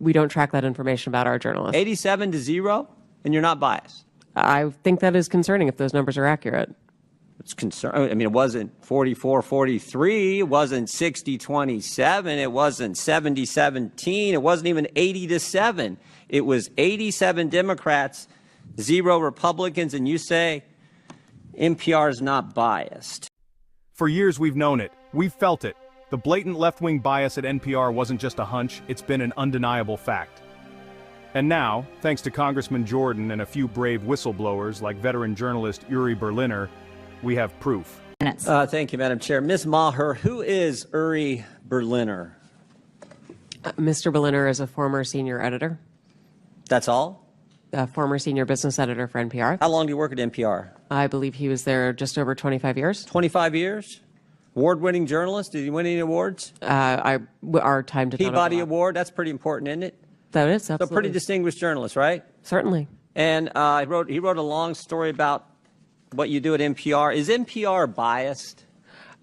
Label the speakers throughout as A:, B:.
A: we don't track that information about our journalists.
B: 87-0, and you're not biased.
A: I think that is concerning if those numbers are accurate.
B: It's concerning. I mean, it wasn't 44-43. It wasn't 60-27. It wasn't 70-17. It wasn't even 80-7. It was 87 Democrats, 0 Republicans, and you say NPR is not biased.
C: For years we've known it. We've felt it. The blatant left-wing bias at NPR wasn't just a hunch, it's been an undeniable fact. And now, thanks to Congressman Jordan and a few brave whistleblowers like veteran journalist Uri Berliner, we have proof.
B: Thank you, Madam Chair. Ms. Maher, who is Uri Berliner?
A: Mr. Berliner is a former senior editor,
B: That's all?
A: a former senior business editor for NPR.
B: How long do you work at NPR?
A: I believe he was there just over 25 years.
B: 25 years? Award-winning journalist? Did he win any awards?
A: Our time did not
B: Peabody
A: overlap.
B: Award? That's pretty important, isn't it?
A: That is,
B: So
A: absolutely.
B: pretty distinguished journalist, right?
A: Certainly.
B: And he wrote a long story about what you do at NPR. Is NPR biased?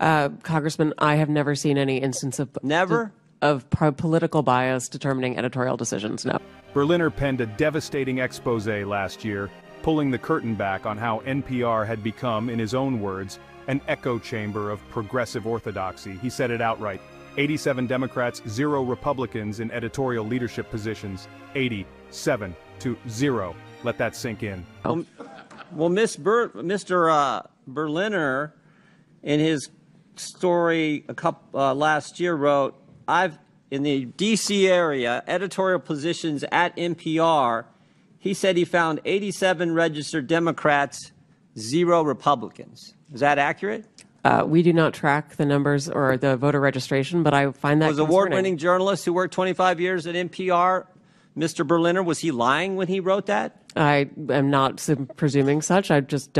A: Congressman, I have never seen any instance of
B: Never?
A: Political bias determining editorial decisions, no.
C: Berliner penned a devastating expose last year, pulling the curtain back on how NPR had become, in his own words, an echo chamber of progressive orthodoxy. He said it outright. 87 Democrats, 0 Republicans in editorial leadership positions. 87-0. Let that sink in.
B: Well, Mr. Berliner, in his story last year, wrote, in the D.C. area, editorial positions at NPR, he said he found 87 registered Democrats, 0 Republicans. Is that accurate?
A: We do not track the numbers or the voter registration, but I find that
B: Was award-winning journalist who worked 25 years at NPR, Mr. Berliner, was he lying when he wrote that?
A: I am not presuming such. I just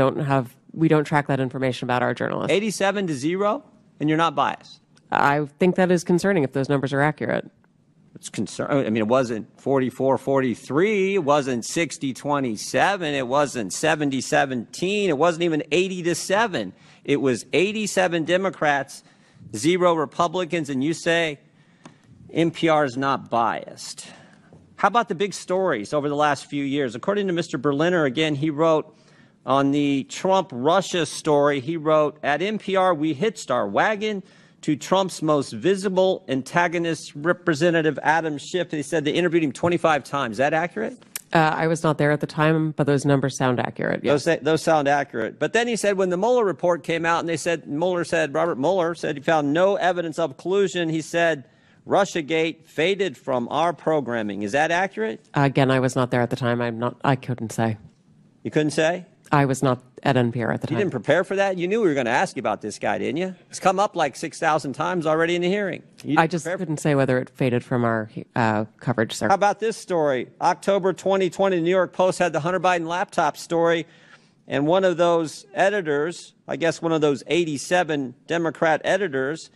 A: we don't track that information about our journalists.
B: 87-0, and you're not biased.
A: I think that is concerning if those numbers are accurate.
B: It's concerning. I mean, it wasn't 44-43. It wasn't 60-27. It wasn't 70-17. It wasn't even 80-7. It was 87 Democrats, 0 Republicans, and you say NPR is not biased. How about the big stories over the last few years? According to Mr. Berliner, again, he wrote on the Trump-Russia story, he wrote, at NPR, we hitched our wagon to Trump's most visible antagonist, Representative Adam Schiff. He said they interviewed him 25 times. Is that accurate?
A: I was not there at the time, but those numbers sound accurate. Yes.
B: Those sound accurate. But then he said when the Mueller report came out and Robert Mueller said he found no evidence of collusion, he said Russiagate faded from our programming. Is that accurate?
A: Again, I was not there at the time. I couldn't say.
B: You couldn't say?
A: I was not at NPR at the time.
B: You didn't prepare for that? You knew we were going to ask you about this guy, didn't you? It's come up like 6,000 times already in the hearing.
A: I just couldn't say whether it faded from our coverage, sir.
B: How about this story? October 2020, the New York Post had the Hunter Biden laptop story, and one of those editors, I guess one of those 87 Democrat editors,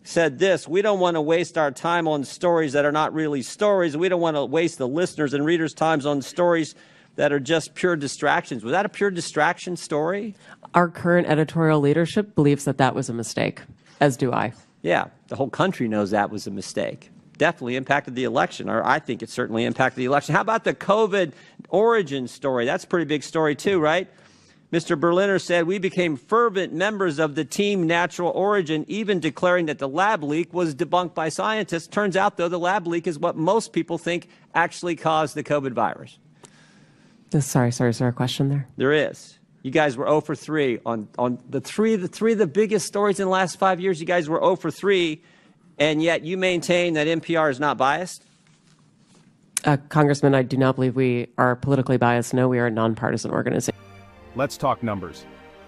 B: said this: we don't want to waste our time on stories that are not really stories. We don't want to waste the listeners' and readers' times on stories that are just pure distractions. Was that a pure distraction story?
A: Our current editorial leadership believes that that was a mistake, as do I.
B: Yeah, the whole country knows that was a mistake. Definitely impacted the election, or I think it certainly impacted the election. How about the COVID origin story? That's a pretty big story too, right? Mr. Berliner said, we became fervent members of the team Natural Origin, even declaring that the lab leak was debunked by scientists. Turns out, though, the lab leak is what most people think actually caused the COVID virus.
A: Sorry, is there a question there?
B: There is. You guys were 0 for 3 on the three of the biggest stories in the last 5 years. You guys were 0 for 3, and yet you maintain that NPR is not biased?
A: Congressman, I do not believe we are politically biased. No, we are a nonpartisan organization.
C: Let's talk numbers.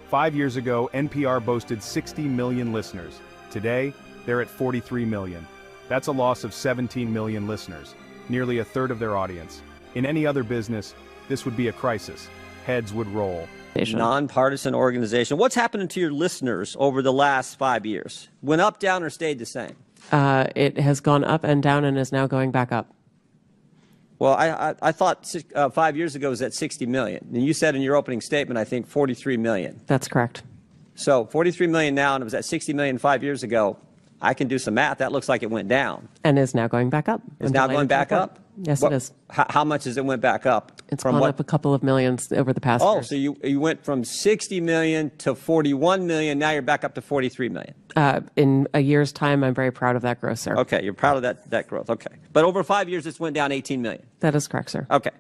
C: 5 years ago, NPR boasted 60 million listeners. Today, they're at 43 million. That's a loss of 17 million listeners, nearly a third of their audience. In any other business, this would be a crisis. Heads would roll.
B: Nonpartisan organization. What's happening to your listeners over the last 5 years? Went up, down, or stayed the same?
A: It has gone up and down and is now going back up.
B: Well, I thought 5 years ago it was at 60 million. And you said in your opening statement, I think, 43 million.
A: That's correct.
B: So 43 million now, and it was at 60 million 5 years ago. I can do some math. That looks like it went down.
A: And is now going back up.
B: It's now going back up?
A: Yes, it is.
B: How much has it went back up?
A: It's
B: from
A: gone
B: what?
A: up a couple of millions over the past
B: Oh,
A: years.
B: so you went from 60 million to 41 million. Now you're back up to 43 million.
A: In a year's time, I'm very proud of that growth, sir.
B: Okay, you're proud of that growth. Okay. But over 5 years, it's went down 18 million.
A: That is correct, sir.
B: Okay.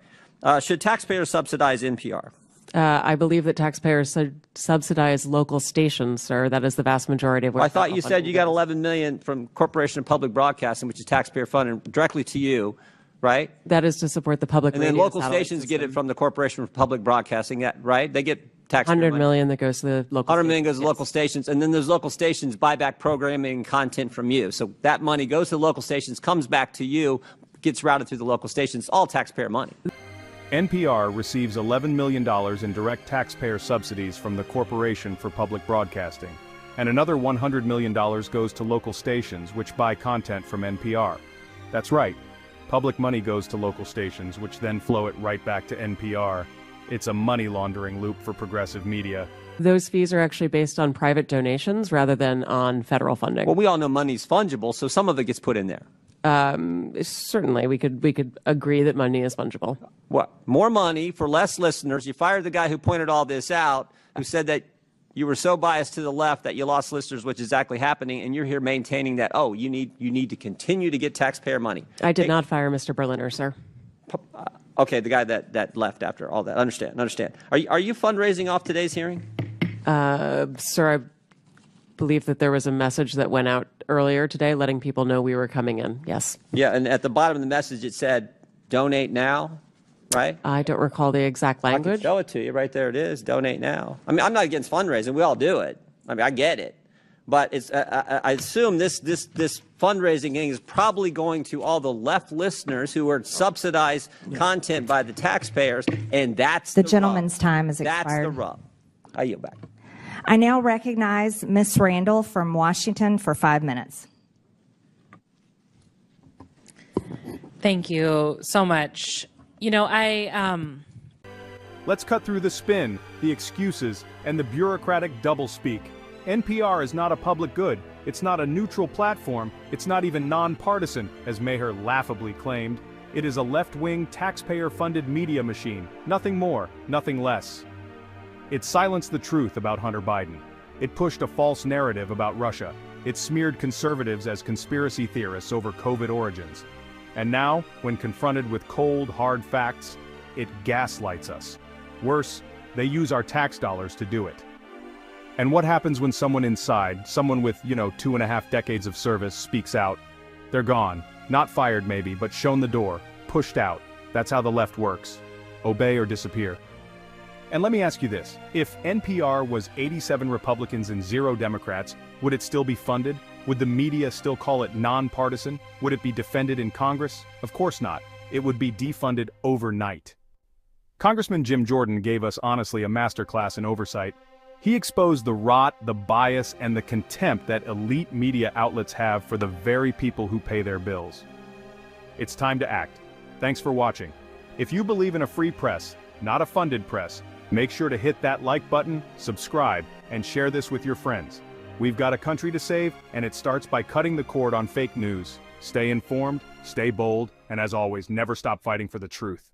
B: Should taxpayers subsidize NPR?
A: I believe that taxpayers subsidize local stations, sir. That is the vast majority of what
B: I thought you said you got 11 million from Corporation of Public Broadcasting, which is taxpayer funded directly to you, right?
A: That is to support the public
B: And then
A: radio
B: local
A: satellite
B: stations
A: system.
B: get it from the Corporation of Public Broadcasting, right? They get taxpayer
A: 100
B: money.
A: million that goes to the local
B: 100 million goes to
A: stations,
B: local stations, and then those local stations buy back programming and content from you. So that money goes to the local stations, comes back to you, gets routed through the local stations, all taxpayer money.
C: NPR receives $11 million in direct taxpayer subsidies from the Corporation for Public Broadcasting, and another $100 million goes to local stations which buy content from NPR. That's right. Public money goes to local stations, which then flow it right back to NPR. It's a money laundering loop for progressive media.
A: Those fees are actually based on private donations rather than on federal funding.
B: Well, we all know money's fungible, so some of it gets put in there.
A: Certainly, we could agree that money is fungible.
B: What? More money for less listeners. You fired the guy who pointed all this out, who said that you were so biased to the left that you lost listeners, which is exactly happening, and you're here maintaining that, oh, you need to continue to get taxpayer money.
A: I did not fire Mr. Berliner, sir.
B: Okay, the guy that left after all that. Understand. Are you fundraising off today's hearing?
A: Sir, I believe that there was a message that went out earlier today letting people know we were coming in. Yes.
B: Yeah, and at the bottom of the message it said, donate now, right?
A: I don't recall the exact
B: I can
A: language.
B: show it to you. Right there it is. Donate now. I mean, I'm not against fundraising. We all do it. I mean, I get it. But it's, I assume this fundraising thing is probably going to all the left listeners who are subsidized content by the taxpayers, and that's the
D: gentleman's
B: rub.
D: time has expired.
B: That's the rub. I yield back.
D: I now recognize Ms. Randall from Washington for 5 minutes.
E: Thank you so much. You know,
C: Let's cut through the spin, the excuses, and the bureaucratic doublespeak. NPR is not a public good. It's not a neutral platform. It's not even nonpartisan, as Maher laughably claimed. It is a left-wing, taxpayer-funded media machine. Nothing more, nothing less. It silenced the truth about Hunter Biden. It pushed a false narrative about Russia. It smeared conservatives as conspiracy theorists over COVID origins. And now, when confronted with cold, hard facts, it gaslights us. Worse, they use our tax dollars to do it. And what happens when someone inside, someone with, 2.5 decades of service, speaks out? They're gone. Not fired maybe, but shown the door, pushed out. That's how the left works. Obey or disappear. And let me ask you this, if NPR was 87 Republicans and 0 Democrats, would it still be funded? Would the media still call it nonpartisan? Would it be defended in Congress? Of course not. It would be defunded overnight. Congressman Jim Jordan gave us honestly a masterclass in oversight. He exposed the rot, the bias, and the contempt that elite media outlets have for the very people who pay their bills. It's time to act. Thanks for watching. If you believe in a free press, not a funded press, make sure to hit that like button, subscribe, and share this with your friends. We've got a country to save, and it starts by cutting the cord on fake news. Stay informed, stay bold, and as always, never stop fighting for the truth.